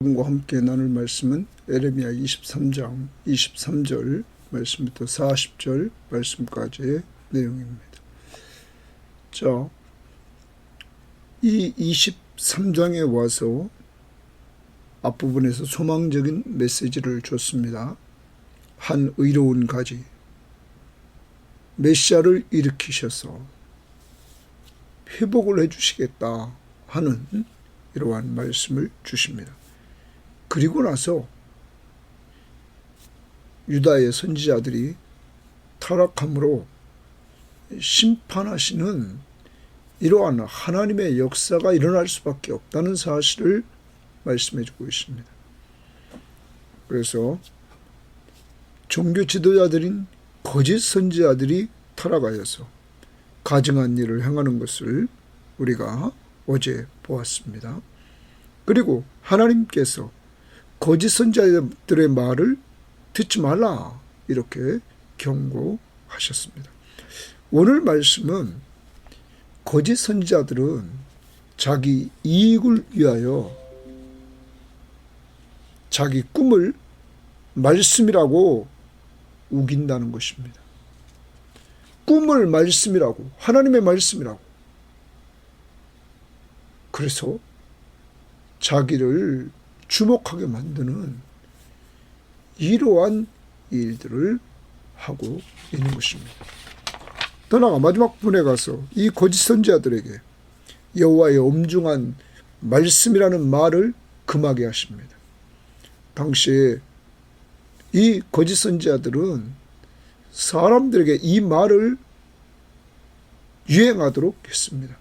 여러분과 함께 나눌 말씀은 에레미야 23장 23절 말씀부터 40절 말씀까지의 내용입니다. 자, 이 23장에 와서 앞부분에서 소망적인 메시지를 줬습니다. 한 의로운 가지, 메시아를 일으키셔서 회복을 해주시겠다 하는 이러한 말씀을 주십니다. 그리고 나서 유다의 선지자들이 타락함으로 심판하시는 이러한 하나님의 역사가 일어날 수밖에 없다는 사실을 말씀해 주고 있습니다. 그래서 종교 지도자들인 거짓 선지자들이 타락하여서 가증한 일을 행하는 것을 우리가 어제 보았습니다. 그리고 하나님께서 거짓 선지자들의 말을 듣지 말라 이렇게 경고하셨습니다. 오늘 말씀은 거짓 선지자들은 자기 이익을 위하여 자기 꿈을 말씀이라고 우긴다는 것입니다. 꿈을 말씀이라고, 하나님의 말씀이라고. 그래서 자기를 주목하게 만드는 이러한 일들을 하고 있는 것입니다. 더 나아가 마지막 부분에 가서 이 거짓 선지자들에게 여호와의 엄중한 말씀이라는 말을 금하게 하십니다. 당시에 이 거짓 선지자들은 사람들에게 이 말을 유행하도록 했습니다.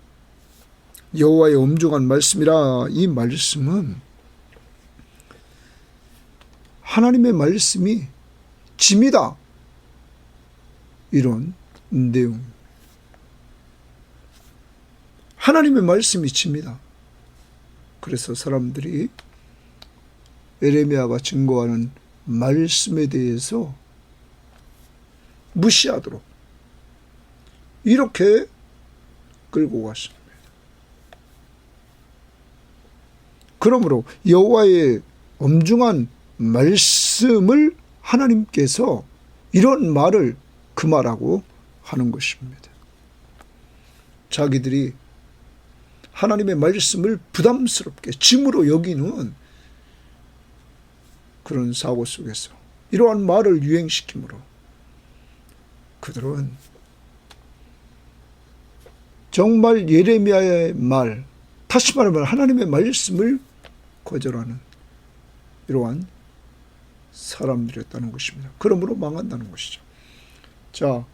여호와의 엄중한 말씀이라, 이 말씀은 하나님의 말씀이 짐이다, 이런 내용. 하나님의 말씀이 짐이다. 그래서 사람들이 에레미야가 증거하는 말씀에 대해서 무시하도록 이렇게 끌고 갔습니다. 그러므로 여호와의 엄중한 말씀을 하나님께서 이런 말을 금하라고 하는 것입니다. 자기들이 하나님의 말씀을 부담스럽게 짐으로 여기는 그런 사고 속에서 이러한 말을 유행시키므로 그들은 정말 예레미야의 말, 다시 말하면 하나님의 말씀을 거절하는 이러한 사람들이었다는 것입니다. 그러므로 망한다는 것이죠. 자,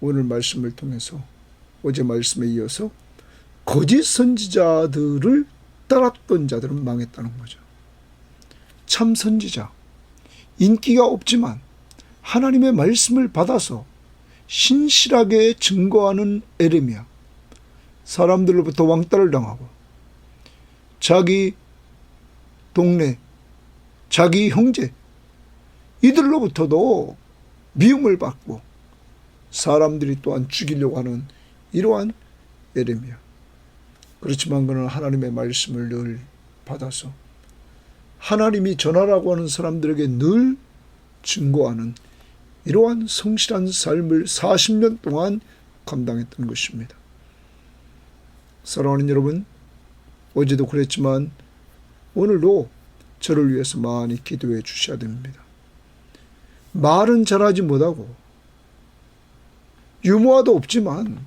오늘 말씀을 통해서 어제 말씀에 이어서 거짓 선지자들을 따랐던 자들은 망했다는 거죠. 참 선지자, 인기가 없지만 하나님의 말씀을 받아서 신실하게 증거하는 에레미야, 사람들로부터 왕따를 당하고 자기 동네, 자기 형제 이들로부터도 미움을 받고 사람들이 또한 죽이려고 하는 이러한 에레미야. 그렇지만 그는 하나님의 말씀을 늘 받아서 하나님이 전하라고 하는 사람들에게 늘 증거하는 이러한 성실한 삶을 40년 동안 감당했던 것입니다. 사랑하는 여러분, 어제도 그랬지만 오늘도 저를 위해서 많이 기도해 주셔야 됩니다. 말은 잘하지 못하고 유머도 없지만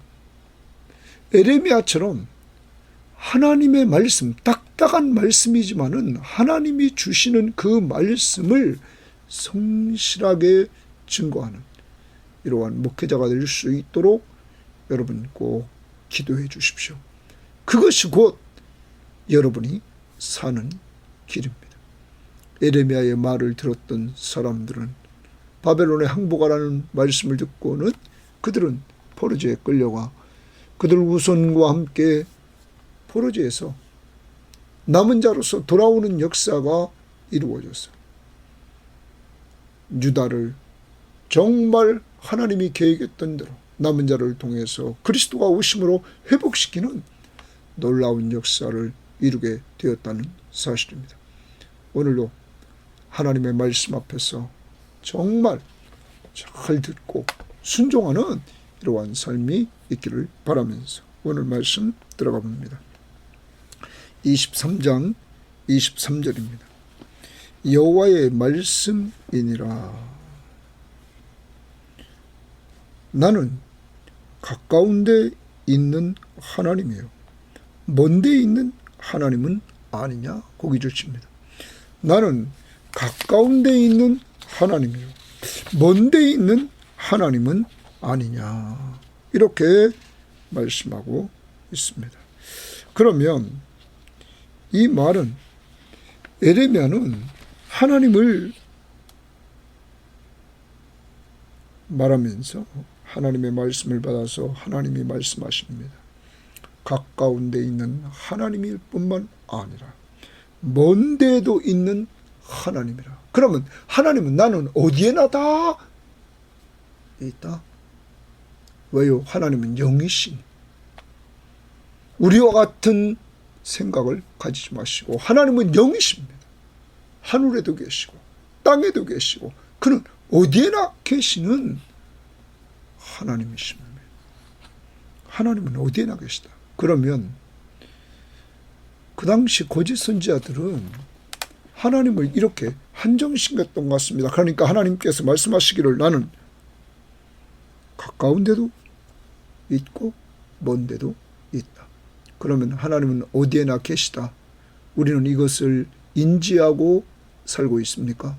에레미야처럼 하나님의 말씀, 딱딱한 말씀이지만은 하나님이 주시는 그 말씀을 성실하게 증거하는 이러한 목회자가 될 수 있도록 여러분 꼭 기도해 주십시오. 그것이 곧 여러분이 사는 길입니다. 에레미야의 말을 들었던 사람들은 바벨론에 항복하라는 말씀을 듣고는 그들은 포로지에 끌려가 그들 후손과 함께 포로지에서 남은 자로서 돌아오는 역사가 이루어졌어요. 유다를 정말 하나님이 계획했던 대로 남은 자를 통해서 그리스도가 오심으로 회복시키는 놀라운 역사를 이루게 되었다는 사실입니다. 오늘도 하나님의 말씀 앞에서 정말 잘 듣고 순종하는 이러한 삶이 있기를 바라면서 오늘 말씀 들어가 봅니다. 23장 23절입니다. 여호와의 말씀이니라. 나는 가까운 데 있는 하나님이요 먼 데 있는 하나님은 아니냐. 고기 주십니다. 나는 가까운 데 있는 하나님이요 먼 데 있는 하나님은 아니냐. 이렇게 말씀하고 있습니다. 그러면 이 말은 에레미야는 하나님을 말하면서 하나님의 말씀을 받아서 하나님이 말씀하십니다. 가까운 데 있는 하나님일 뿐만 아니라 먼 데도 있는 하나님이라. 그러면 하나님은 나는 어디에나 다 있다. 왜요? 하나님은 영이시니 우리와 같은 생각을 가지지 마시고 하나님은 영이십니다. 하늘에도 계시고 땅에도 계시고 그는 어디에나 계시는 하나님이십니다. 하나님은 어디에나 계시다. 그러면 그 당시 거짓 선지자들은 하나님을 이렇게 한정시켰던 것 같습니다. 그러니까 하나님께서 말씀하시기를 나는 가까운 데도 있고 먼 데도 있다. 그러면 하나님은 어디에나 계시다. 우리는 이것을 인지하고 살고 있습니까?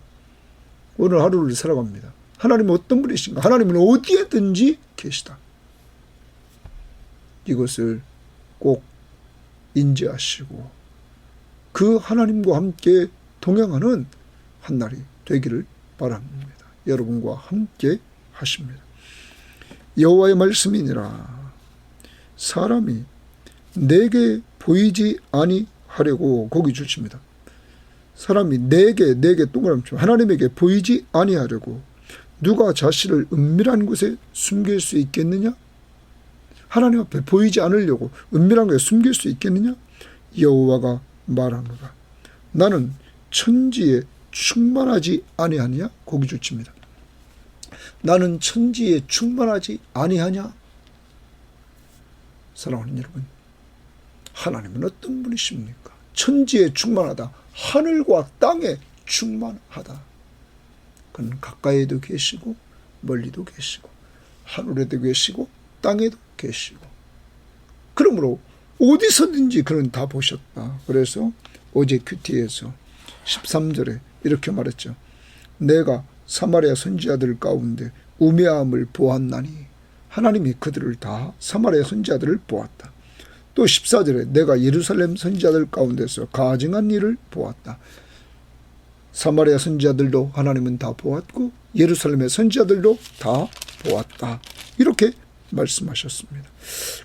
오늘 하루를 살아갑니다. 하나님은 어떤 분이신가? 하나님은 어디에든지 계시다. 이것을 꼭 인지하시고 그 하나님과 함께 동행하는 한날이 되기를 바랍니다. 여러분과 함께 하십니다. 여호와의 말씀이니라. 사람이 내게 보이지 아니하려고 거기 주십니다. 사람이 내게 동그라미 쳐 하나님에게 보이지 아니하려고 누가 자신을 은밀한 곳에 숨길 수 있겠느냐? 하나님 앞에 보이지 않으려고 은밀한 곳에 숨길 수 있겠느냐? 여호와가 말하노라. 나는 천지에 충만하지 아니하냐? 거기 주칩니다. 나는 천지에 충만하지 아니하냐? 사랑하는 여러분, 하나님은 어떤 분이십니까? 천지에 충만하다. 하늘과 땅에 충만하다. 그는 가까이에도 계시고 멀리도 계시고 하늘에도 계시고 땅에도 계시고 그러므로 어디서든지 그는 다 보셨다. 그래서 어제 큐티에서 13절에 이렇게 말했죠. 내가 사마리아 선지자들 가운데 우매함을 보았나니 하나님이 그들을 다 사마리아 선지자들을 보았다. 또 14절에 내가 예루살렘 선지자들 가운데서 가증한 일을 보았다. 사마리아 선지자들도 하나님은 다 보았고 예루살렘의 선지자들도 다 보았다. 이렇게 말씀하셨습니다.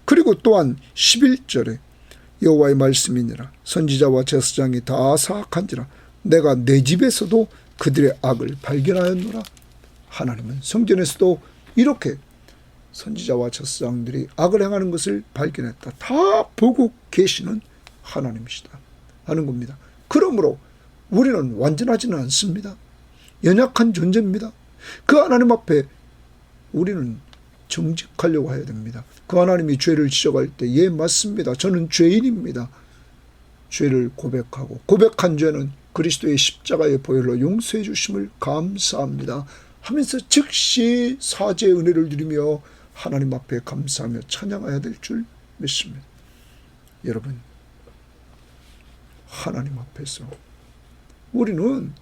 그리고 또한 11절에 여호와의 말씀이니라. 선지자와 제사장이 다 사악한지라 내가 내 집에서도 그들의 악을 발견하였노라. 하나님은 성전에서도 이렇게 선지자와 제사장들이 악을 행하는 것을 발견했다. 다 보고 계시는 하나님이시다 하는 겁니다. 그러므로 우리는 완전하지는 않습니다. 연약한 존재입니다. 그 하나님 앞에 우리는 정직하려고 해야 됩니다. 그 하나님이 죄를 지적할 때 예 맞습니다. 저는 죄인입니다. 죄를 고백하고 고백한 죄는 그리스도의 십자가의 보혈로 용서해 주심을 감사합니다 하면서 즉시 사죄의 은혜를 누리며 하나님 앞에 감사하며 찬양해야 될 줄 믿습니다. 여러분, 하나님 앞에서 우리는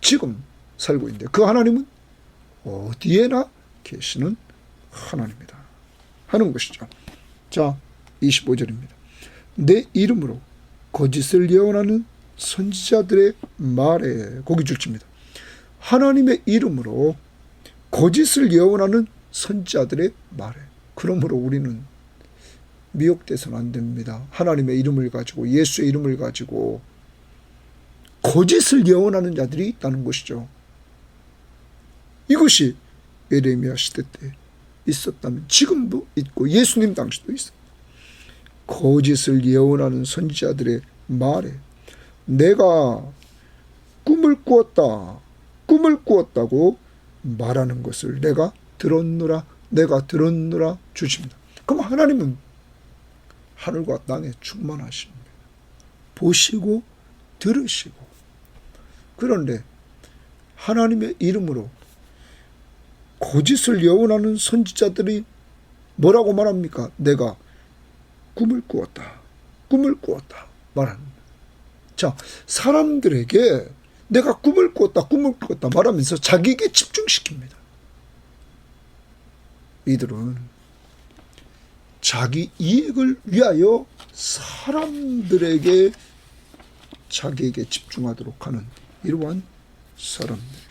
지금 살고 있는데 그 하나님은 어디에나 계시는 하나님이다 하는 것이죠. 자, 25절입니다. 내 이름으로 거짓을 예언하는 선지자들의 말에 고기 줄칩니다. 하나님의 이름으로 거짓을 예언하는 선지자들의 말에. 그러므로 우리는 미혹돼서는 안 됩니다. 하나님의 이름을 가지고 예수의 이름을 가지고 거짓을 예언하는 자들이 있다는 것이죠. 이것이 에레미야 시대 때 있었다면 지금도 있고 예수님 당시도 있어요. 거짓을 예언하는 선지자들의 말해. 내가 꿈을 꾸었다고 말하는 것을 내가 들었노라 주십니다. 그럼 하나님은 하늘과 땅에 충만하십니다. 보시고 들으시고. 그런데 하나님의 이름으로 거짓을 예언하는 선지자들이 뭐라고 말합니까? 내가 꿈을 꾸었다 말합니다. 자, 사람들에게 내가 꿈을 꾸었다 말하면서 자기에게 집중시킵니다. 이들은 자기 이익을 위하여 사람들에게 자기에게 집중하도록 하는 이러한 사람들입니다.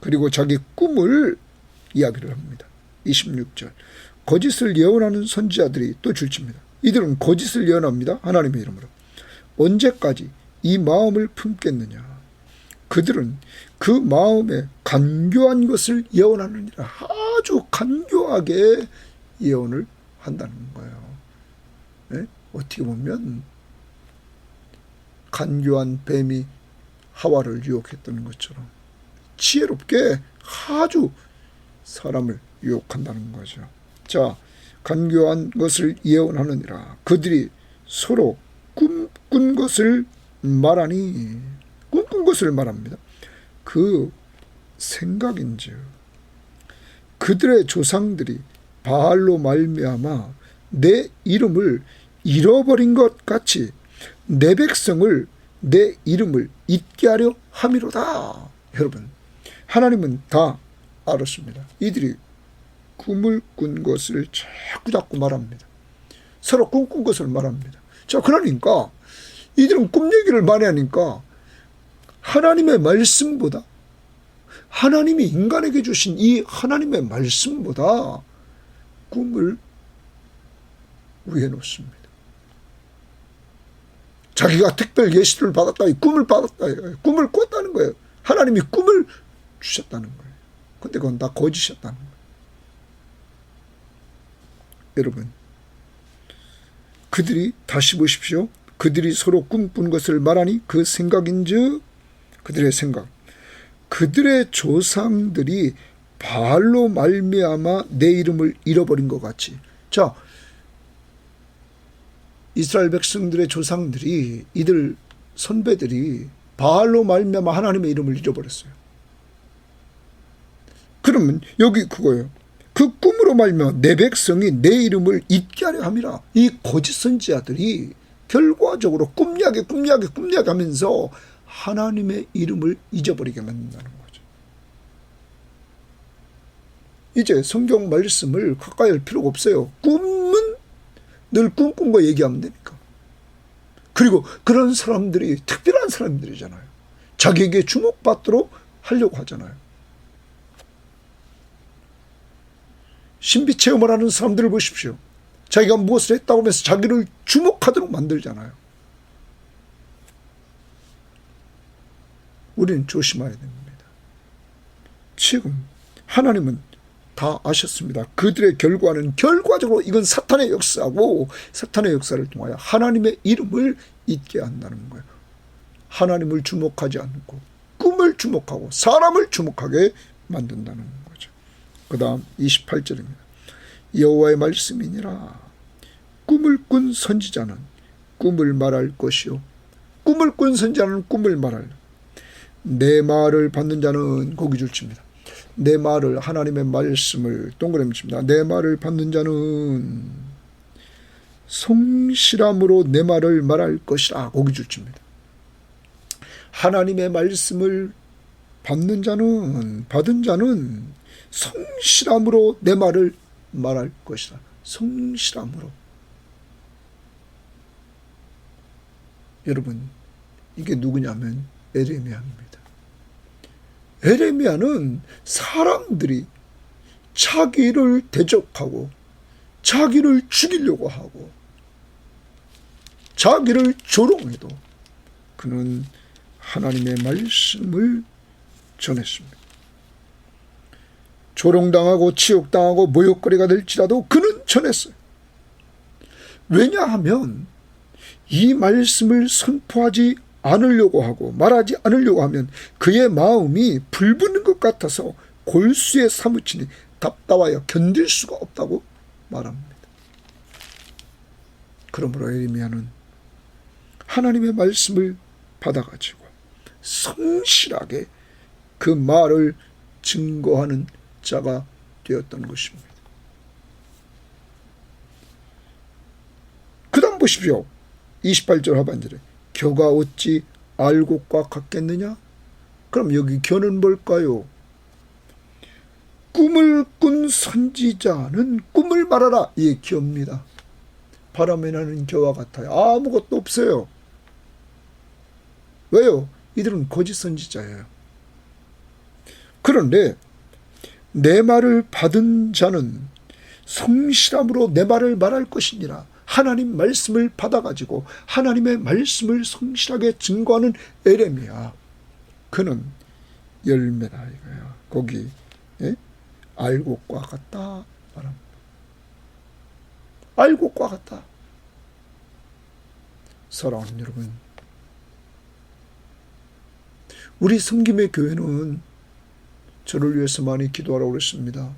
그리고 자기 꿈을 이야기를 합니다. 26절. 거짓을 예언하는 선지자들이 또 줄칩니다. 이들은 거짓을 예언합니다. 하나님의 이름으로. 언제까지 이 마음을 품겠느냐. 그들은 그 마음에 간교한 것을 예언하느니라. 아주 간교하게 예언을 한다는 거예요. 네? 어떻게 보면 간교한 뱀이 하와를 유혹했던 것처럼 지혜롭게 아주 사람을 유혹한다는 거죠. 자, 간교한 것을 예언하느니라. 그들이 서로 꿈꾼 것을 말하니, 꿈꾼 것을 말합니다. 그 생각인즉 그들의 조상들이 바알로 말미암아 내 이름을 잃어버린 것 같이 내 백성을 내 이름을 잊게 하려 함이로다. 여러분, 하나님은 다 알았습니다. 이들이 꿈을 꾼 것을 자꾸 말합니다. 서로 꿈꾼 것을 말합니다. 자, 그러니까 이들은 꿈 얘기를 많이 하니까 하나님의 말씀보다, 하나님이 인간에게 주신 이 하나님의 말씀보다 꿈을 위에 놓습니다. 자기가 특별 예시를 받았다, 꿈을 받았다, 꿈을 꿨다는 거예요. 하나님이 꿈을 주셨다는 거예요. 근데 그건 다 거짓이었다는 거예요. 여러분, 그들이, 다시 보십시오. 그들이 서로 꿈꾼 것을 말하니 그 생각인즉, 그들의 생각, 그들의 조상들이 바알로 말미암아 내 이름을 잃어버린 것 같이. 자, 이스라엘 백성들의 조상들이, 이들 선배들이 바알로 말미암아 하나님의 이름을 잃어버렸어요. 그러면 여기 그거예요. 그 꿈으로 말미암아 내 백성이 내 이름을 잊게 하려 함이라. 이 거짓 선지자들이 결과적으로 꿈야게 하면서 하나님의 이름을 잊어버리게 만든다는 거죠. 이제 성경 말씀을 가까이 할 필요가 없어요. 꿈은 늘 꿈꾼 거 얘기하면 되니까. 그리고 그런 사람들이 특별한 사람들이잖아요. 자기에게 주목받도록 하려고 하잖아요. 신비 체험을 하는 사람들을 보십시오. 자기가 무엇을 했다고 하면서 자기를 주목하도록 만들잖아요. 우리는 조심해야 됩니다. 지금 하나님은 다 아셨습니다. 그들의 결과는 결과적으로 이건 사탄의 역사고, 사탄의 역사를 통하여 하나님의 이름을 잊게 한다는 거예요. 하나님을 주목하지 않고 꿈을 주목하고 사람을 주목하게 만든다는 거죠. 그 다음 28절입니다. 여호와의 말씀이니라. 꿈을 꾼 선지자는 꿈을 말할 것이요, 꿈을 꾼 선지자는 꿈을 말할, 내 말을 받는 자는, 거기 줄칩니다. 내 말을, 하나님의 말씀을 동그라미 칩니다. 내 말을 받는 자는 성실함으로 내 말을 말할 것이라, 거기 줄칩니다. 하나님의 말씀을 받는 자는, 받은 자는 성실함으로 내 말을 말할 것이라. 성실함으로. 여러분, 이게 누구냐면 에레미야입니다. 에레미야는 사람들이 자기를 대적하고 자기를 죽이려고 하고 자기를 조롱해도 그는 하나님의 말씀을 전했습니다. 조롱당하고 치욕당하고 모욕거리가 될지라도 그는 전했어요. 왜냐하면 이 말씀을 선포하지 않으려고 하고 말하지 않으려고 하면 그의 마음이 불붙는 것 같아서 골수에 사무치니 답답하여 견딜 수가 없다고 말합니다. 그러므로 예레미야는 하나님의 말씀을 받아가지고 성실하게 그 말을 증거하는 자가 되었던 것입니다. 그 다음 보십시오. 28절 하반절에 겨가 어찌 알곡과 같겠느냐? 그럼 여기 겨는 뭘까요? 꿈을 꾼 선지자는 꿈을 말하라. 이게 겨입니다. 바람에 나는 겨와 같아요. 아무것도 없어요. 왜요? 이들은 거짓 선지자예요. 그런데 내 말을 받은 자는 성실함으로 내 말을 말할 것이니라. 하나님 말씀을 받아가지고 하나님의 말씀을 성실하게 증거하는 예레미야. 그는 열매다 이거야. 거기 알곡과 같다 말합니다. 알곡과 같다. 사랑하는 여러분, 우리 섬김의 교회는 저를 위해서 많이 기도하라고 그랬습니다.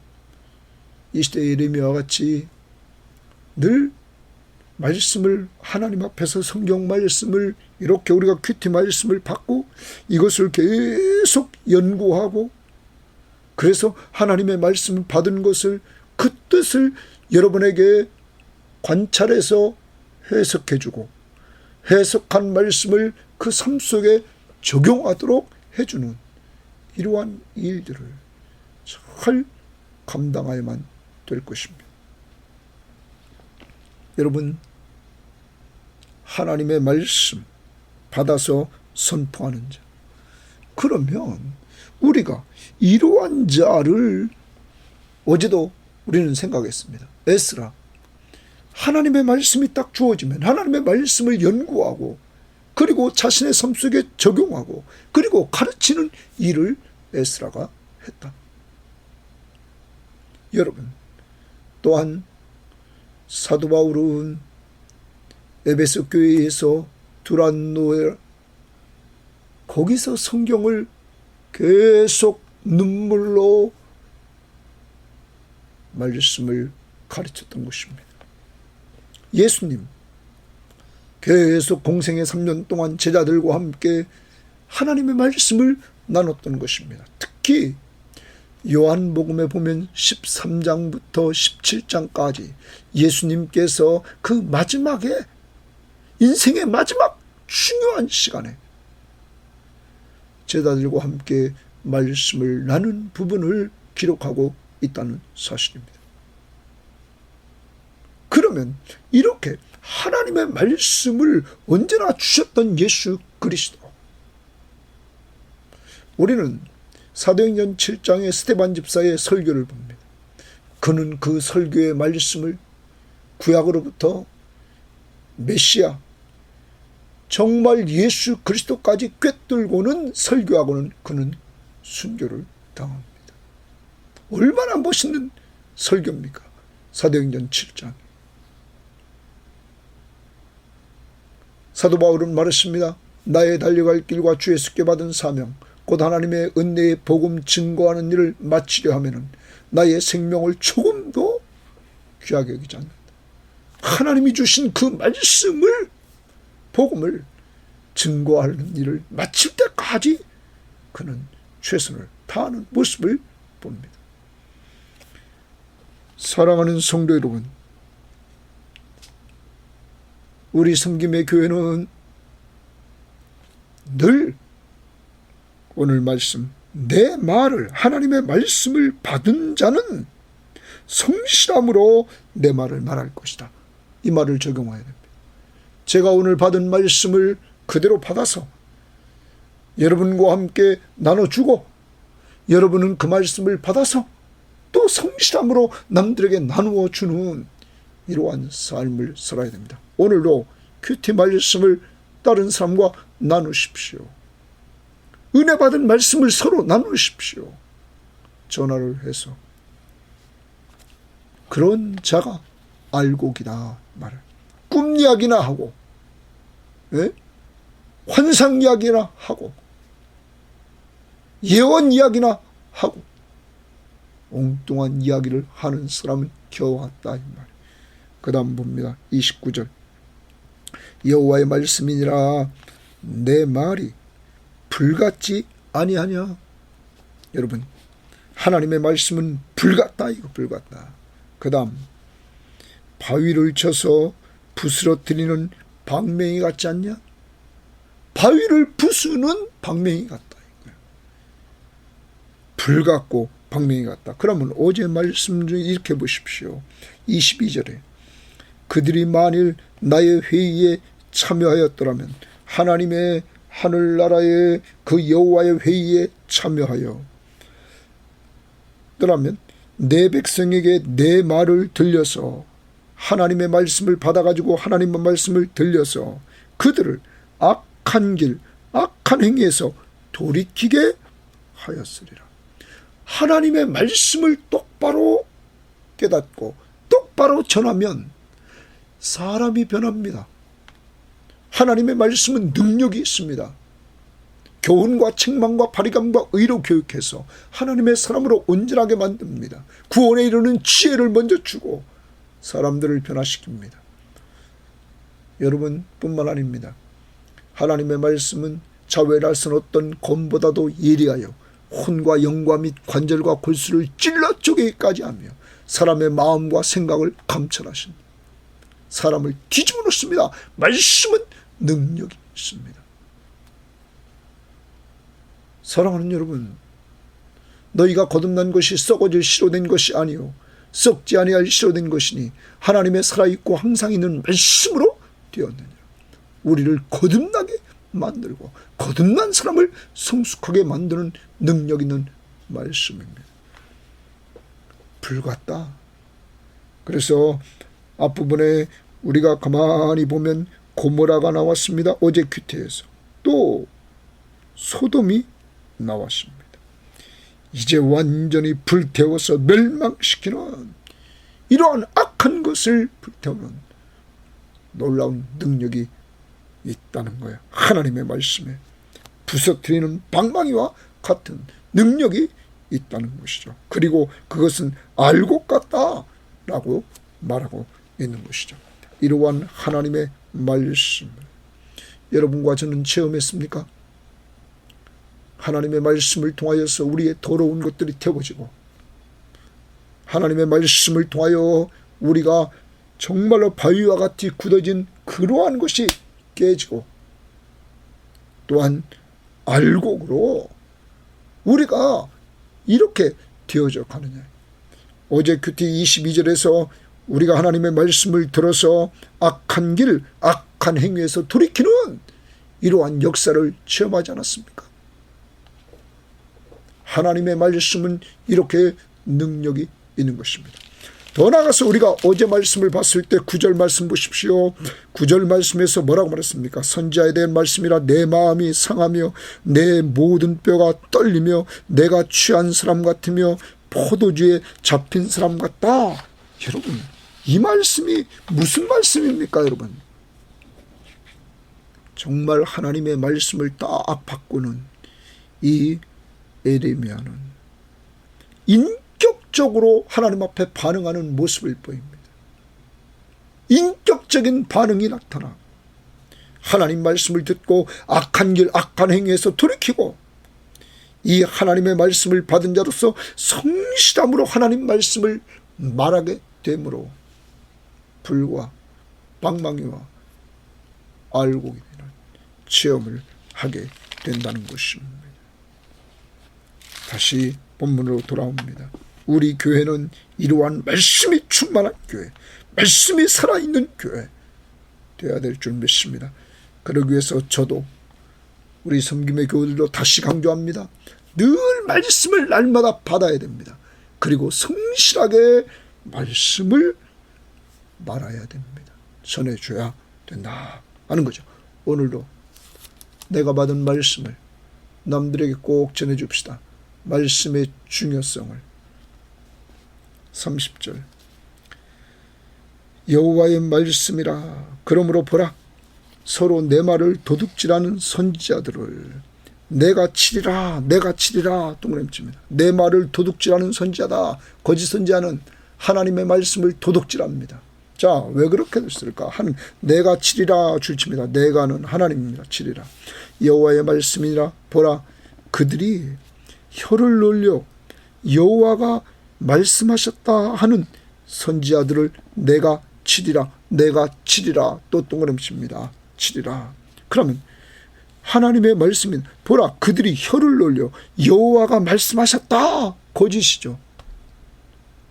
이 시대 예레미야와 같이 늘 말씀을 하나님 앞에서 성경 말씀을 이렇게 우리가 큐티 말씀을 받고 이것을 계속 연구하고 그래서 하나님의 말씀을 받은 것을 그 뜻을 여러분에게 관찰해서 해석해주고 해석한 말씀을 그 삶 속에 적용하도록 해주는 이러한 일들을 잘 감당해야만 될 것입니다. 여러분, 하나님의 말씀 받아서 선포하는 자. 그러면 우리가 이러한 자를 어제도 우리는 생각했습니다. 에스라. 하나님의 말씀이 딱 주어지면 하나님의 말씀을 연구하고 그리고 자신의 삶 속에 적용하고 그리고 가르치는 일을 에스라가 했다. 여러분, 또한 사도 바울은 에베소 교회에서 두란노에 거기서 성경을 계속 눈물로 말씀을 가르쳤던 것입니다. 예수님 계속 공생의 3년 동안 제자들과 함께 하나님의 말씀을 나눴던 것입니다. 특히 요한복음에 보면 13장부터 17장까지 예수님께서 그 마지막에 인생의 마지막 중요한 시간에 제자들과 함께 말씀을 나눈 부분을 기록하고 있다는 사실입니다. 그러면 이렇게 하나님의 말씀을 언제나 주셨던 예수 그리스도, 우리는 사도행전 7장의 스데반 집사의 설교를 봅니다. 그는 그 설교의 말씀을 구약으로부터 메시아, 정말 예수 그리스도까지 꿰뚫고는 설교하고는 그는 순교를 당합니다. 얼마나 멋있는 설교입니까? 사도행전 7장. 사도 바울은 말했습니다. 나의 달려갈 길과 주 예수께 받은 사명 곧 하나님의 은혜의 복음 증거하는 일을 마치려 하면은 나의 생명을 조금도 귀하게 여기지 않는다. 하나님이 주신 그 말씀을 복음을 증거하는 일을 마칠 때까지 그는 최선을 다하는 모습을 봅니다. 사랑하는 성도 여러분, 우리 섬김의 교회는 늘 오늘 말씀, 내 말을, 하나님의 말씀을 받은 자는 성실함으로 내 말을 말할 것이다. 이 말을 적용해야 됩니다. 제가 오늘 받은 말씀을 그대로 받아서 여러분과 함께 나눠주고 여러분은 그 말씀을 받아서 또 성실함으로 남들에게 나누어 주는 이러한 삶을 살아야 됩니다. 오늘도 큐티 말씀을 다른 사람과 나누십시오. 은혜 받은 말씀을 서로 나누십시오. 전화를 해서. 그런 자가 알곡이다 말을. 꿈 이야기나 하고 예? 환상 이야기나 하고 예언 이야기나 하고 엉뚱한 이야기를 하는 사람은 겨우왔다 이 말. 그 다음 봅니다. 29절. 여호와의 말씀이니라 내 말이 불같지 아니하냐. 여러분, 하나님의 말씀은 불같다, 이거 불같다. 그 다음, 바위를 쳐서 부스러뜨리는 방맹이 같지 않냐? 바위를 부수는 방맹이 같다. 불같고 방맹이 같다. 그러면 어제 말씀 중에 이렇게 보십시오. 22절에 그들이 만일 나의 회의에 참여하였더라면, 하나님의 하늘나라의 그 여호와의 회의에 참여하여 더라면 내 백성에게 내 말을 들려서, 하나님의 말씀을 받아가지고 하나님의 말씀을 들려서 그들을 악한 길, 악한 행위에서 돌이키게 하였으리라. 하나님의 말씀을 똑바로 깨닫고 똑바로 전하면 사람이 변합니다. 하나님의 말씀은 능력이 있습니다. 교훈과 책망과 바리감과 의로 교육해서 하나님의 사람으로 온전하게 만듭니다. 구원에 이르는 지혜를 먼저 주고 사람들을 변화시킵니다. 여러분뿐만 아닙니다. 하나님의 말씀은 자외할 수 어떤 검보다도 예리하여 혼과 영과 및 관절과 골수를 찔러 쪼개기까지 하며 사람의 마음과 생각을 감찰하신다. 사람을 뒤집어 놓습니다. 말씀은 능력이 있습니다. 사랑하는 여러분, 너희가 거듭난 것이 썩어질 씨로 된 것이 아니요 썩지 아니할 씨로 된 것이니 하나님의 살아있고 항상 있는 말씀으로 되었느니라. 우리를 거듭나게 만들고 거듭난 사람을 성숙하게 만드는 능력 있는 말씀입니다. 불같다. 그래서 앞부분에 우리가 가만히 보면 고모라가 나왔습니다. 어제 큐티에서. 또 소돔이 나왔습니다. 이제 완전히 불태워서 멸망시키는 이러한 악한 것을 불태우는 놀라운 능력이 있다는 거예요. 하나님의 말씀에 부서뜨리는 방망이와 같은 능력이 있다는 것이죠. 그리고 그것은 알곡 같다라고 말하고 있는 것이죠. 이러한 하나님의 말씀을 여러분과 저는 체험했습니까? 하나님의 말씀을 통하여서 우리의 더러운 것들이 태워지고, 하나님의 말씀을 통하여 우리가 정말로 바위와 같이 굳어진 그러한 것이 깨지고, 또한 알곡으로 우리가 이렇게 되어져 가느냐. 어제 큐티 22절에서 우리가 하나님의 말씀을 들어서 악한 길, 악한 행위에서 돌이키는 이러한 역사를 체험하지 않았습니까? 하나님의 말씀은 이렇게 능력이 있는 것입니다. 더 나아가서 우리가 어제 말씀을 봤을 때 9절 말씀 보십시오. 9절 말씀에서 뭐라고 말했습니까? 선지자에 대한 말씀이라 내 마음이 상하며 내 모든 뼈가 떨리며 내가 취한 사람 같으며 포도주에 잡힌 사람 같다. 여러분, 이 말씀이 무슨 말씀입니까, 여러분? 정말 하나님의 말씀을 딱 바꾸는 이 에레미야는 인격적으로 하나님 앞에 반응하는 모습을 보입니다. 인격적인 반응이 나타나 하나님 말씀을 듣고 악한 길, 악한 행위에서 돌이키고, 이 하나님의 말씀을 받은 자로서 성실함으로 하나님 말씀을 말하게 되므로 불과 방망이와 알곡이 되는 체험을 하게 된다는 것입니다. 다시 본문으로 돌아옵니다. 우리 교회는 이러한 말씀이 충만한 교회, 말씀이 살아있는 교회 되어야 될 줄 믿습니다. 그러기 위해서 저도 우리 섬김의 교우들도 다시 강조합니다. 늘 말씀을 날마다 받아야 됩니다. 그리고 성실하게 말씀을 말아야 됩니다. 전해줘야 된다 하는 거죠. 오늘도 내가 받은 말씀을 남들에게 꼭 전해줍시다. 말씀의 중요성을. 30절 여호와의 말씀이라. 그러므로 보라, 서로 내 말을 도둑질하는 선지자들을 내가 치리라, 내가 치리라. 동그라미칩니다. 내 말을 도둑질하는 선지자다. 거짓 선지자는 하나님의 말씀을 도둑질합니다. 자, 왜 그렇게 됐을까? 내가 치리라 줄칩니다. 내가는 하나님입니다. 치리라. 여호와의 말씀이라 보라, 그들이 혀를 놀려 여호와가 말씀하셨다 하는 선지자들을 내가 치리라, 내가 치리라. 또 동그라미칩니다. 치리라. 그러면 하나님의 말씀인 보라, 그들이 혀를 놀려 여호와가 말씀하셨다. 거짓이죠.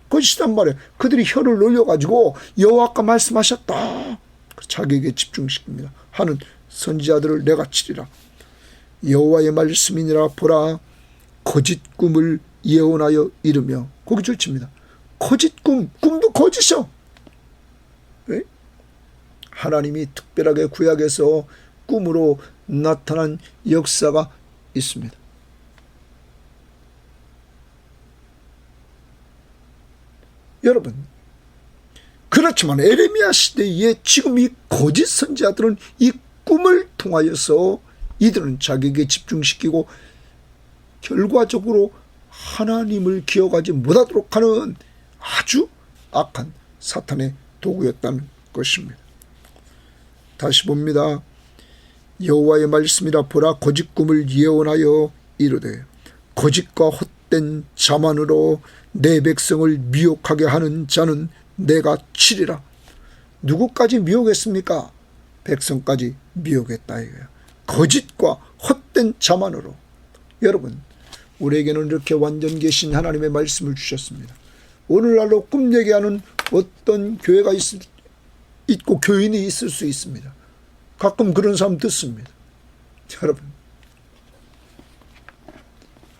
거짓이란 말이에요. 그들이 혀를 놀려가지고 여호와가 말씀하셨다. 자기에게 집중시킵니다. 하는 선지자들을 내가 치리라. 여호와의 말씀이니라 보라, 거짓 꿈을 예언하여 이르며. 거기 줄칩니다. 거짓 꿈도 거짓이요. 네? 하나님이 특별하게 구약에서 꿈으로 나타난 역사가 있습니다. 여러분, 그렇지만 에레미야 시대에 지금 이 거짓 선지자들은 이 꿈을 통하여서 이들은 자기에게 집중시키고 결과적으로 하나님을 기억하지 못하도록 하는 아주 악한 사탄의 도구였다는 것입니다. 다시 봅니다. 여호와의 말씀이라 보라, 거짓 꿈을 예언하여 이르되 거짓과 헛된 자만으로 내 백성을 미혹하게 하는 자는 내가 치리라. 누구까지 미혹했습니까? 백성까지 미혹했다 이거예요. 거짓과 헛된 자만으로. 여러분, 우리에게는 이렇게 완전 계신 하나님의 말씀을 주셨습니다. 오늘날로 꿈 얘기하는 어떤 교회가 있고 교인이 있을 수 있습니다. 가끔 그런 사람 듣습니다. 여러분,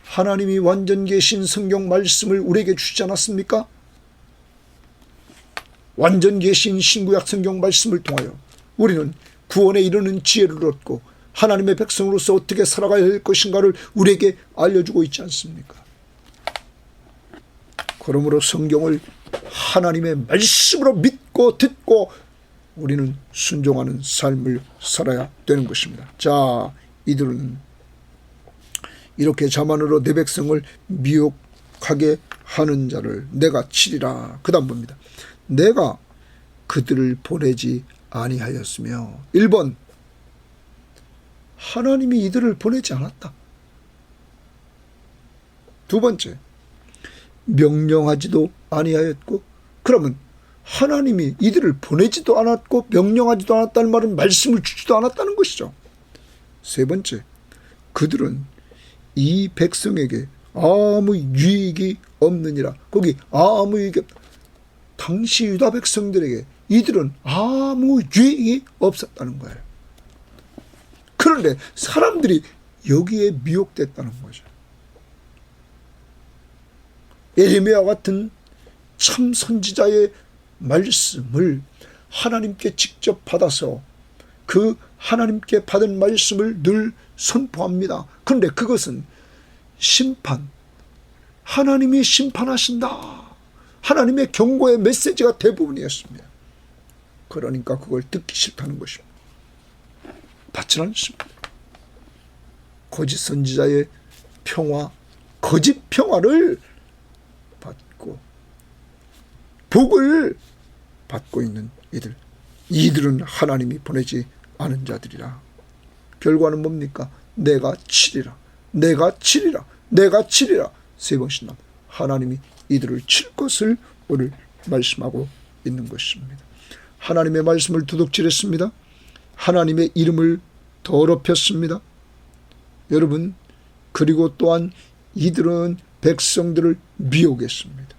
하나님이 완전 계신 성경 말씀을 우리에게 주지 않았습니까? 완전 계신 신구약 성경 말씀을 통하여 우리는 구원에 이르는 지혜를 얻고 하나님의 백성으로서 어떻게 살아가야 할 것인가를 우리에게 알려주고 있지 않습니까? 그러므로 성경을 하나님의 말씀으로 믿고 듣고 우리는 순종하는 삶을 살아야 되는 것입니다. 자, 이들은 이렇게 자만으로 내 백성을 미혹하게 하는 자를 내가 치리라. 그 다음 봅니다. 내가 그들을 보내지 아니하였으며. 1번, 하나님이 이들을 보내지 않았다. 두 번째, 명령하지도 아니하였고. 그러면 하나님이 이들을 보내지도 않았고 명령하지도 않았다는 말은 말씀을 주지도 않았다는 것이죠. 세 번째, 그들은 이 백성에게 아무 유익이 없느니라. 거기 아무 유익이 없다. 당시 유다 백성들에게 이들은 아무 유익이 없었다는 거예요. 그런데 사람들이 여기에 미혹됐다는 거죠. 에레미야 같은 참 선지자의 말씀을 하나님께 직접 받아서 그 하나님께 받은 말씀을 늘 선포합니다. 그런데 그것은 심판, 하나님이 심판하신다, 하나님의 경고의 메시지가 대부분이었습니다. 그러니까 그걸 듣기 싫다는 것입니다. 받지 않습니다. 거짓 선지자의 평화, 거짓 평화를 받고 복을 받고 있는 이들은 하나님이 보내지 않은 자들이라. 결과는 뭡니까? 내가 치리라, 내가 치리라, 내가 치리라. 세 번씩 하나님이 이들을 칠 것을 오늘 말씀하고 있는 것입니다. 하나님의 말씀을 도둑질했습니다. 하나님의 이름을 더럽혔습니다. 여러분, 그리고 또한 이들은 백성들을 미혹했습니다.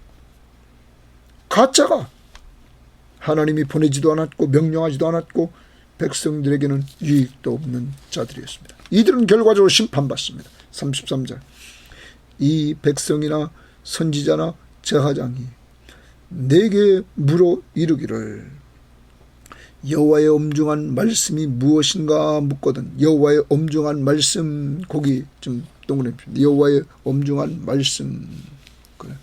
가짜가 하나님이 보내지도 않았고 명령하지도 않았고 백성들에게는 유익도 없는 자들이었습니다. 이들은 결과적으로 심판받습니다. 33절, 이 백성이나 선지자나 제사장이 내게 물어 이르기를 여호와의 엄중한 말씀이 무엇인가 묻거든. 여호와의 엄중한 말씀, 거기 좀 동그라미, 여호와의 엄중한 말씀, 그래.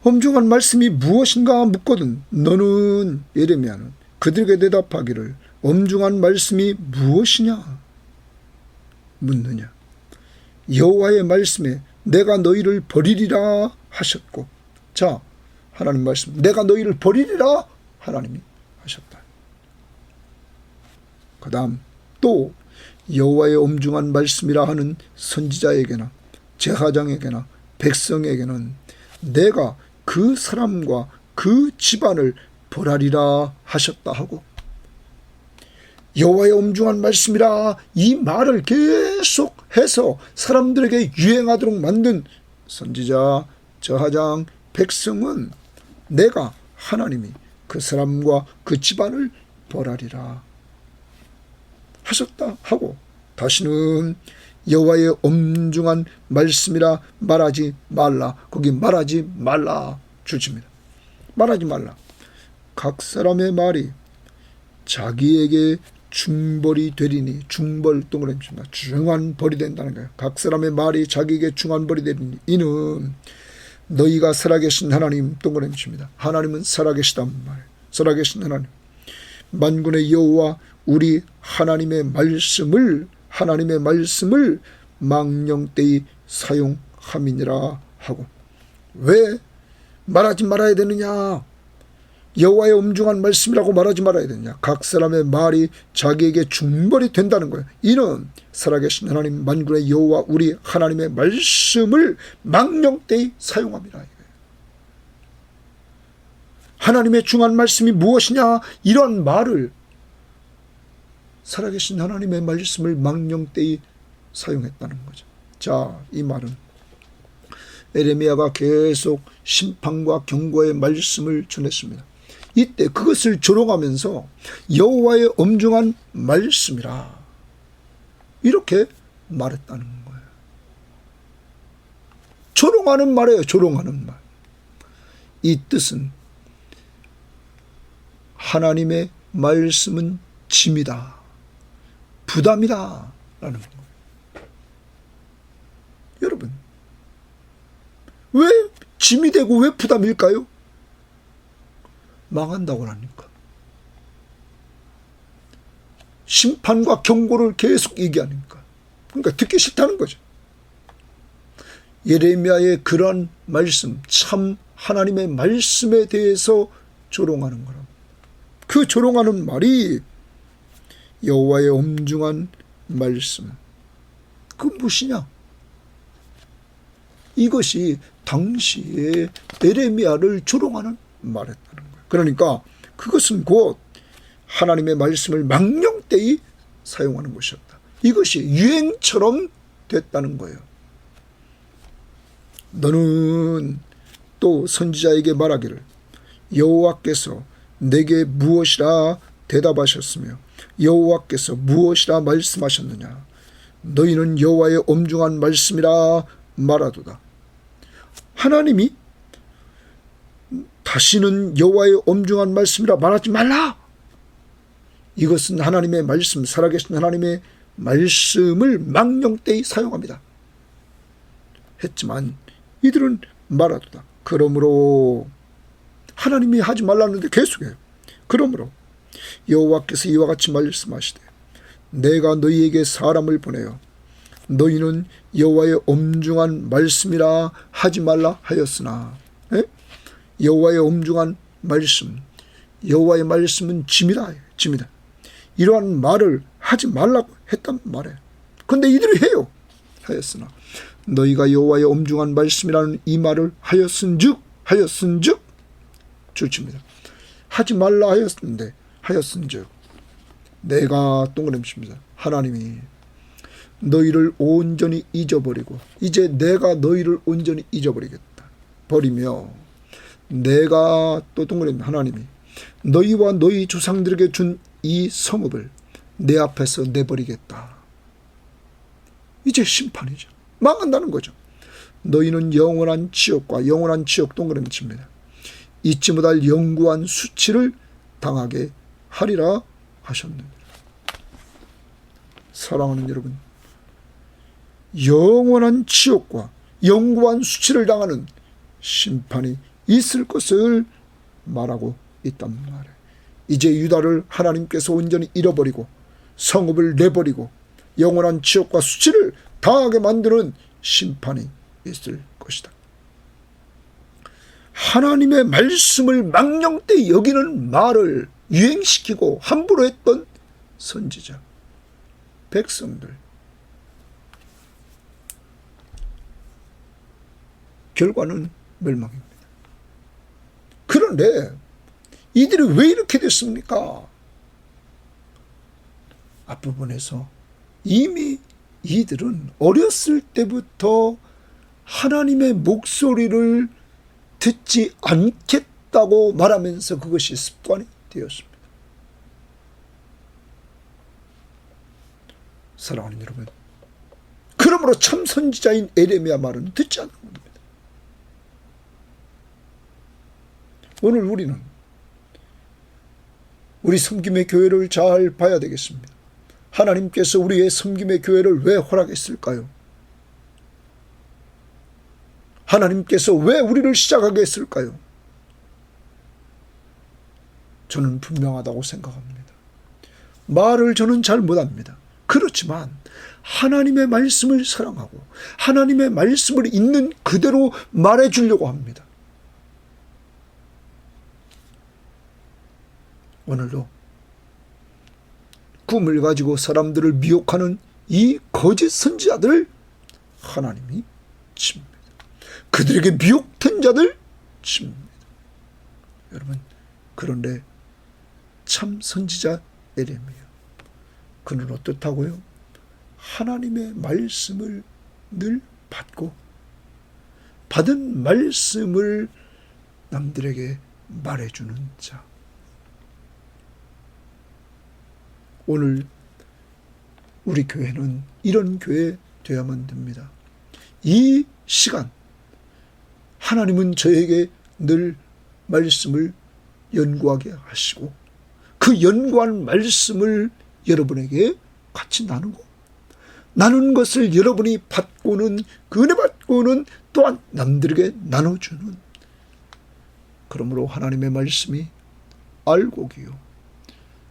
엄중한 말씀이 무엇인가 묻거든. 너는, 예레미야는 그들에게 대답하기를 엄중한 말씀이 무엇이냐 묻느냐. 여호와의 말씀에 내가 너희를 버리리라 하셨고, 자, 하나님 말씀, 내가 너희를 버리리라 하나님이 하셨다. 그 다음 또 여호와의 엄중한 말씀이라 하는 선지자에게나 제사장에게나 백성에게는 내가 그 사람과 그 집안을 벌하리라 하셨다 하고, 여호와의 엄중한 말씀이라 이 말을 계속해서 사람들에게 유행하도록 만든 선지자, 제사장, 백성은 내가 하나님이 그 사람과 그 집안을 벌하리라 하셨다 하고, 다시는 여호와의 엄중한 말씀이라 말하지 말라. 거기 말하지 말라 주십니다. 말하지 말라. 각 사람의 말이 자기에게 중벌이 되리니, 중벌 동그라미입니다. 중한 벌이 된다는 거예요. 각 사람의 말이 자기에게 중한 벌이 되리니 이는 너희가 살아계신 하나님 동그라미입니다. 하나님은 살아계시단 말이에요. 살아계신 하나님, 만군의 여호와 우리 하나님의 말씀을 망령되이 사용함이니라 하고, 왜 말하지 말아야 되느냐? 여호와의 엄중한 말씀이라고 말하지 말아야 되느냐? 각 사람의 말이 자기에게 중벌이 된다는 거예요. 이는 살아계신 하나님 만군의 여호와 우리 하나님의 말씀을 망령되이 사용함이라. 하나님의 중한 말씀이 무엇이냐? 이런 말을 살아계신 하나님의 말씀을 망령되이 사용했다는 거죠. 자, 이 말은 에레미야가 계속 심판과 경고의 말씀을 전했습니다. 이때 그것을 조롱하면서 여호와의 엄중한 말씀이라 이렇게 말했다는 거예요. 조롱하는 말이에요. 조롱하는 말. 이 뜻은 하나님의 말씀은 짐이다, 부담이다 라는 거예요. 여러분, 왜 짐이 되고 왜 부담일까요? 망한다고 하니까. 심판과 경고를 계속 얘기하니까. 그러니까 듣기 싫다는 거죠. 예레미야의 그러한 말씀, 참 하나님의 말씀에 대해서 조롱하는 거라. 그 조롱하는 말이 여호와의 엄중한 말씀. 그 무엇이냐? 이것이 당시에 에레미야를 조롱하는 말이었다는 거예요. 그러니까 그것은 곧 하나님의 말씀을 망령되이 사용하는 것이었다. 이것이 유행처럼 됐다는 거예요. 너는 또 선지자에게 말하기를 여호와께서 내게 무엇이라 대답하셨으며 여호와께서 무엇이라 말씀하셨느냐? 너희는 여호와의 엄중한 말씀이라 말하도다. 하나님이 다시는 여호와의 엄중한 말씀이라 말하지 말라. 이것은 하나님의 말씀, 살아계신 하나님의 말씀을 망령되이 사용합니다. 했지만 이들은 말하도다. 그러므로 하나님이 하지 말라는데 계속해요. 그러므로 여호와께서 이와 같이 말씀하시되 내가 너희에게 사람을 보내어 너희는 여호와의 엄중한 말씀이라 하지 말라 하였으나, 여호와의 엄중한 말씀, 여호와의 말씀은 짐이다. 짐이다. 이러한 말을 하지 말라고 했단 말이에요. 그런데 이들이 해요. 하였으나 너희가 여호와의 엄중한 말씀이라는 이 말을 하였은즉 주칩니다. 하지 말라 하였은즉 내가 동그라미입니다. 하나님이 너희를 온전히 잊어버리고 이제 내가 너희를 온전히 잊어버리겠다. 버리며 내가 또 동그라미 하나님이 너희와 너희 조상들에게 준 이 성읍을 내 앞에서 내버리겠다. 이제 심판이죠. 망한다는 거죠. 너희는 영원한 지옥 동그라미 칩니다. 잊지 못할 영구한 수치를 당하게 하리라 하셨느니라. 사랑하는 여러분, 영원한 지옥과 영구한 수치를 당하는 심판이 있을 것을 말하고 있단 말이에요. 이제 유다를 하나님께서 온전히 잃어버리고 성읍을 내버리고 영원한 지옥과 수치를 당하게 만드는 심판이 있을 것이다. 하나님의 말씀을 망령되 여기는 말을 유행시키고 함부로 했던 선지자, 백성들, 결과는 멸망입니다. 그런데 이들이 왜 이렇게 됐습니까? 앞부분에서 이미 이들은 어렸을 때부터 하나님의 목소리를 듣지 않겠다고 말하면서 그것이 습관이 되었습니다. 사랑하는 여러분, 그러므로 참 선지자인 에레미야 말은 듣지 않는 겁니다. 오늘 우리는 우리 섬김의 교회를 잘 봐야 되겠습니다. 하나님께서 우리의 섬김의 교회를 왜 허락했을까요? 하나님께서 왜 우리를 시작하게 했을까요? 저는 분명하다고 생각합니다. 말을 저는 잘 못합니다. 그렇지만 하나님의 말씀을 사랑하고 하나님의 말씀을 있는 그대로 말해주려고 합니다. 오늘도 꿈을 가지고 사람들을 미혹하는 이 거짓 선지자들을 하나님이 칩니다. 그들에게 미혹된 자들 칩니다. 여러분, 그런데 참 선지자 에레미야, 그는 어떻다고요? 하나님의 말씀을 늘 받고 받은 말씀을 남들에게 말해주는 자. 오늘 우리 교회는 이런 교회 되어야만 됩니다. 이 시간 하나님은 저에게 늘 말씀을 연구하게 하시고 그 연구한 말씀을 여러분에게 같이 나누고 나눈 것을 여러분이 받고는 그 은혜 받고는 또한 남들에게 나눠주는, 그러므로 하나님의 말씀이 알곡이요,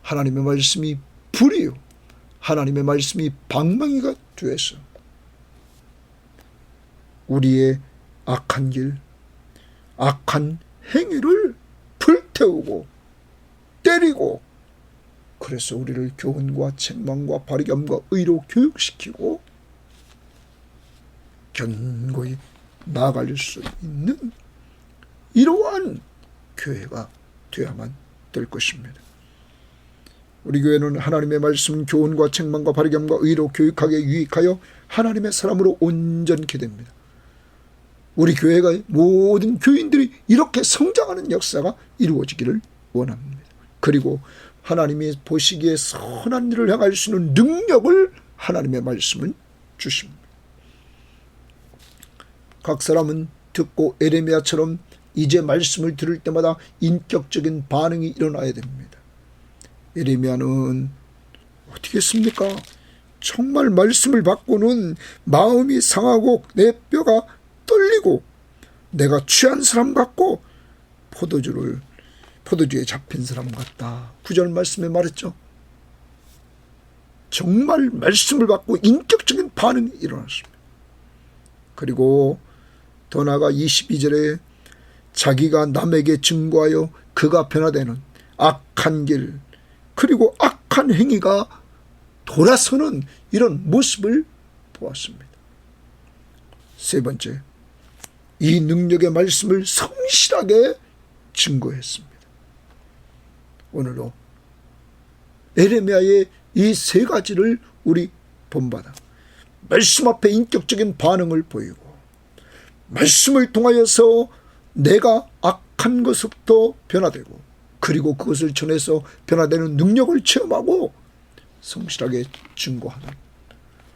하나님의 말씀이 불이요, 하나님의 말씀이 방망이가 되어서 우리의 악한 길, 악한 행위를 불태우고 때리고, 그래서 우리를 교훈과 책망과 바르게함과 의로 교육시키고 견고히 나아갈 수 있는 이러한 교회가 되어야만 될 것입니다. 우리 교회는 하나님의 말씀 교훈과 책망과 바르게함과 의로 교육하게 유익하여 하나님의 사람으로 온전케 됩니다. 우리 교회가 모든 교인들이 이렇게 성장하는 역사가 이루어지기를 원합니다. 그리고 하나님이 보시기에 선한 일을 행할 수 있는 능력을 하나님의 말씀은 주십니다. 각 사람은 듣고 에레미야처럼 이제 말씀을 들을 때마다 인격적인 반응이 일어나야 됩니다. 에레미야는 어떻게 했습니까? 정말 말씀을 받고는 마음이 상하고 내 뼈가 떨리고 내가 취한 사람 같고 포도주에 잡힌 사람 같다. 9절 말씀에 말했죠. 정말 말씀을 받고 인격적인 반응이 일어났습니다. 그리고 더 나아가 22절에 자기가 남에게 증거하여 그가 변화되는 악한 길, 그리고 악한 행위가 돌아서는 이런 모습을 보았습니다. 세 번째, 이 능력의 말씀을 성실하게 증거했습니다. 오늘도 에레미야의 이 세 가지를 우리 본받아 말씀 앞에 인격적인 반응을 보이고, 말씀을 통하여서 내가 악한 것부터 변화되고, 그리고 그것을 전해서 변화되는 능력을 체험하고 성실하게 증거하는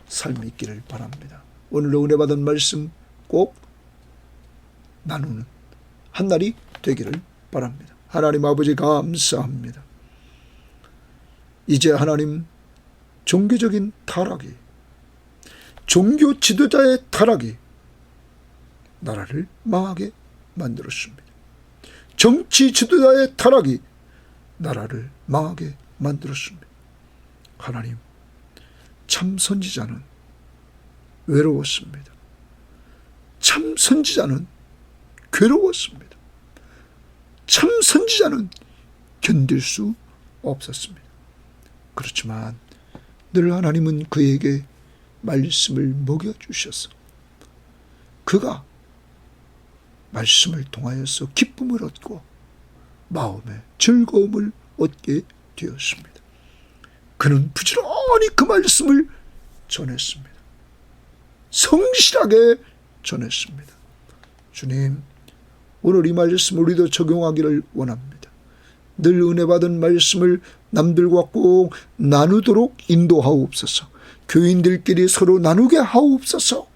삶이 있기를 바랍니다. 오늘도 은혜 받은 말씀 꼭 나누는 한 날이 되기를 바랍니다. 하나님 아버지 감사합니다. 이제 하나님, 종교적인 타락이, 종교 지도자의 타락이 나라를 망하게 만들었습니다. 정치 지도자의 타락이 나라를 망하게 만들었습니다. 하나님, 참 선지자는 외로웠습니다. 참 선지자는 괴로웠습니다. 참 선지자는 견딜 수 없었습니다. 그렇지만 늘 하나님은 그에게 말씀을 먹여주셔서 그가 말씀을 통하여서 기쁨을 얻고 마음의 즐거움을 얻게 되었습니다. 그는 부지런히 그 말씀을 전했습니다. 성실하게 전했습니다. 주님, 오늘 이 말씀 우리도 적용하기를 원합니다. 늘 은혜 받은 말씀을 남들과 꼭 나누도록 인도하옵소서. 교인들끼리 서로 나누게 하옵소서.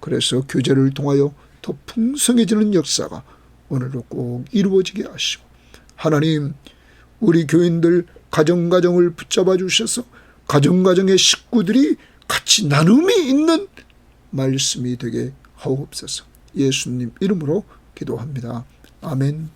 그래서 교제를 통하여 더 풍성해지는 역사가 오늘도 꼭 이루어지게 하시고, 하나님, 우리 교인들 가정가정을 붙잡아 주셔서 가정가정의 식구들이 같이 나눔이 있는 말씀이 되게 하옵소서. 예수님 이름으로 기도합니다. 아멘.